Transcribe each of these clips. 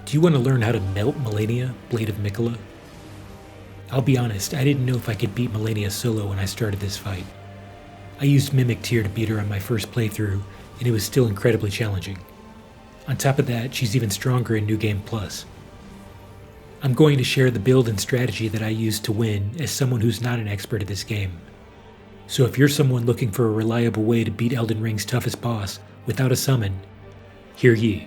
Do you want to learn how to melt Malenia, Blade of 𝗕𝗂𝗀𝗍? I'll be honest, I didn't know if I could beat Malenia solo when I started this fight. I used Mimic Tier to beat her on my first playthrough, and it was still incredibly challenging. On top of that, she's even stronger in New Game Plus. I'm going to share the build and strategy that I used to win as someone who's not an expert at this game. So if you're someone looking for a reliable way to beat Elden Ring's toughest boss without a summon, hear ye.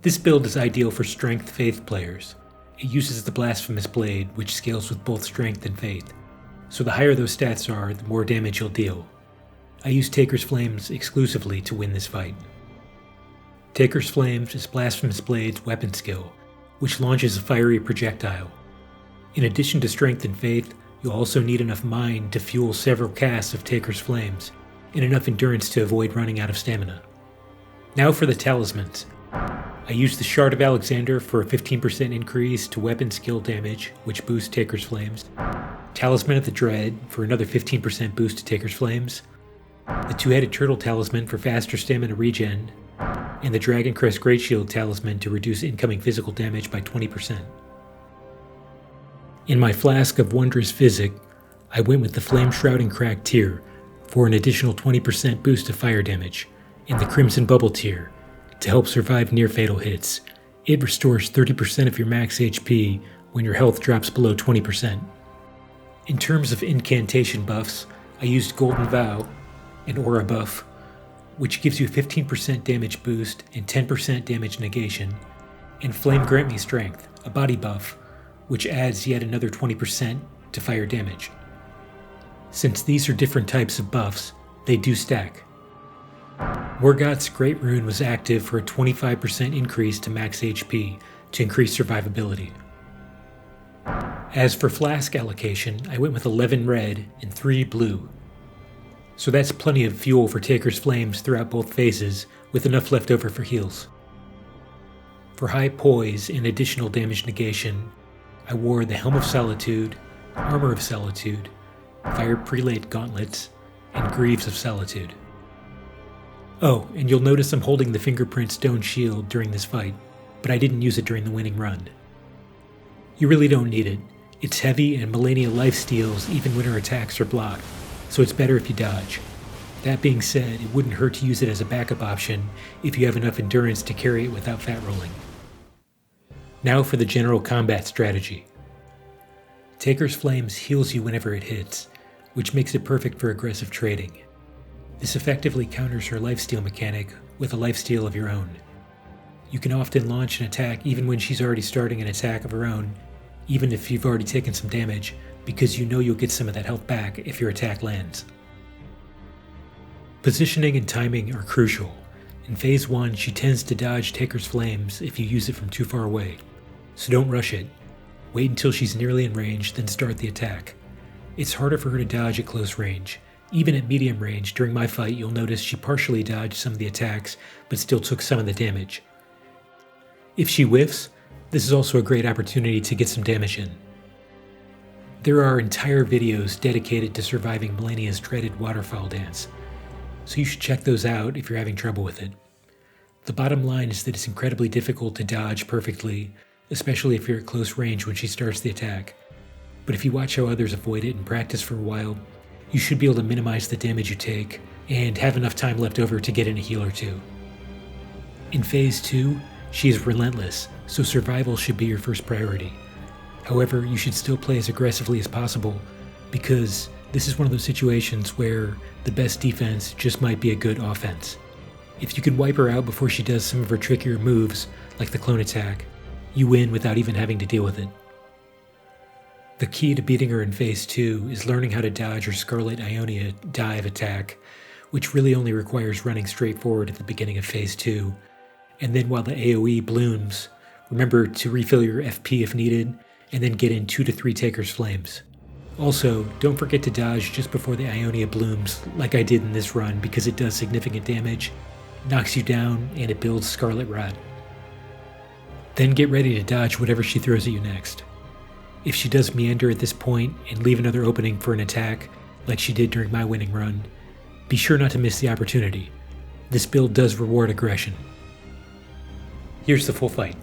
This build is ideal for Strength Faith players. It uses the Blasphemous Blade, which scales with both Strength and Faith, so the higher those stats are, the more damage you'll deal. I use Taker's Flames exclusively to win this fight. Taker's Flames is Blasphemous Blade's weapon skill, which launches a fiery projectile. In addition to Strength and Faith, you'll also need enough Mind to fuel several casts of Taker's Flames, and enough Endurance to avoid running out of stamina. Now for the Talismans. I used the Shard of Alexander for a 15% increase to weapon skill damage, which boosts Taker's Flames, Talisman of the Dread for another 15% boost to Taker's Flames, the Two-Headed Turtle Talisman for faster stamina regen, and the Dragoncrest Greatshield Talisman to reduce incoming physical damage by 20%. In my Flask of Wondrous Physick, I went with the Flame-Shrouding 𝗪𝗃 for an additional 20% boost to fire damage, and the Crimson Bubbletear to help survive near-fatal hits. It restores 30% of your max HP when your health drops below 20%. In terms of incantation buffs, I used Golden Vow, an aura buff, which gives you 15% damage boost and 10% damage negation, and Flame Grant Me Strength, a body buff, which adds yet another 20% to fire damage. Since these are different types of buffs, they do stack. 𝗪𝗏𝗽𝗏 Great Rune was active for a 25% increase to max HP to increase survivability. As for Flask Allocation, I went with 11 red and 3 blue. So that's plenty of fuel for Taker's Flames throughout both phases, with enough left over for heals. For high poise and additional damage negation, I wore the Helm of Solitude, Armor of Solitude, Fire Prelate Gauntlets, and Greaves of Solitude. Oh, and you'll notice I'm holding the Fingerprint Stone Shield during this fight, but I didn't use it during the winning run. You really don't need it. It's heavy and Malenia lifesteals even when her attacks are blocked, so it's better if you dodge. That being said, it wouldn't hurt to use it as a backup option if you have enough endurance to carry it without fat rolling. Now for the general combat strategy. Taker's Flames heals you whenever it hits, which makes it perfect for aggressive trading. This effectively counters her lifesteal mechanic with a lifesteal of your own. You can often launch an attack even when she's already starting an attack of her own, even if you've already taken some damage, because you know you'll get some of that health back if your attack lands. Positioning and timing are crucial. In Phase 1, she tends to dodge Taker's Flames if you use it from too far away, so don't rush it. Wait until she's nearly in range, then start the attack. It's harder for her to dodge at close range. Even at medium range, during my fight, you'll notice she partially dodged some of the attacks, but still took some of the damage. If she whiffs, this is also a great opportunity to get some damage in. There are entire videos dedicated to surviving Malenia's dreaded waterfall dance, so you should check those out if you're having trouble with it. The bottom line is that it's incredibly difficult to dodge perfectly, especially if you're at close range when she starts the attack. But if you watch how others avoid it and practice for a while, you should be able to minimize the damage you take and have enough time left over to get in a heal or two. In Phase 2, she is relentless, so survival should be your first priority. However, you should still play as aggressively as possible, because this is one of those situations where the best defense just might be a good offense. If you can wipe her out before she does some of her trickier moves, like the clone attack, you win without even having to deal with it. The key to beating her in Phase 2 is learning how to dodge her Scarlet Ionia dive attack, which really only requires running straight forward at the beginning of Phase 2, and then while the AoE blooms, remember to refill your FP if needed, and then get in 2 to 3 Taker's Flames. Also, don't forget to dodge just before the Ionia blooms, like I did in this run, because it does significant damage, knocks you down, and it builds Scarlet Rot. Then get ready to dodge whatever she throws at you next. If she does meander at this point and leave another opening for an attack, like she did during my winning run, be sure not to miss the opportunity. This build does reward aggression. Here's the full fight.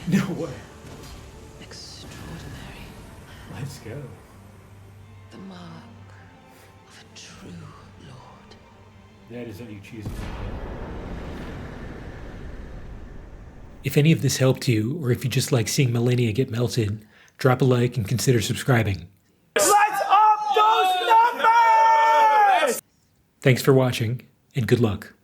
No way. Extraordinary. Let's go. The mark of a true lord. That is how you choose it. If any of this helped you, or if you just like seeing Malenia get melted, drop a like and consider subscribing. Let's up those numbers! Thanks for watching, and good luck.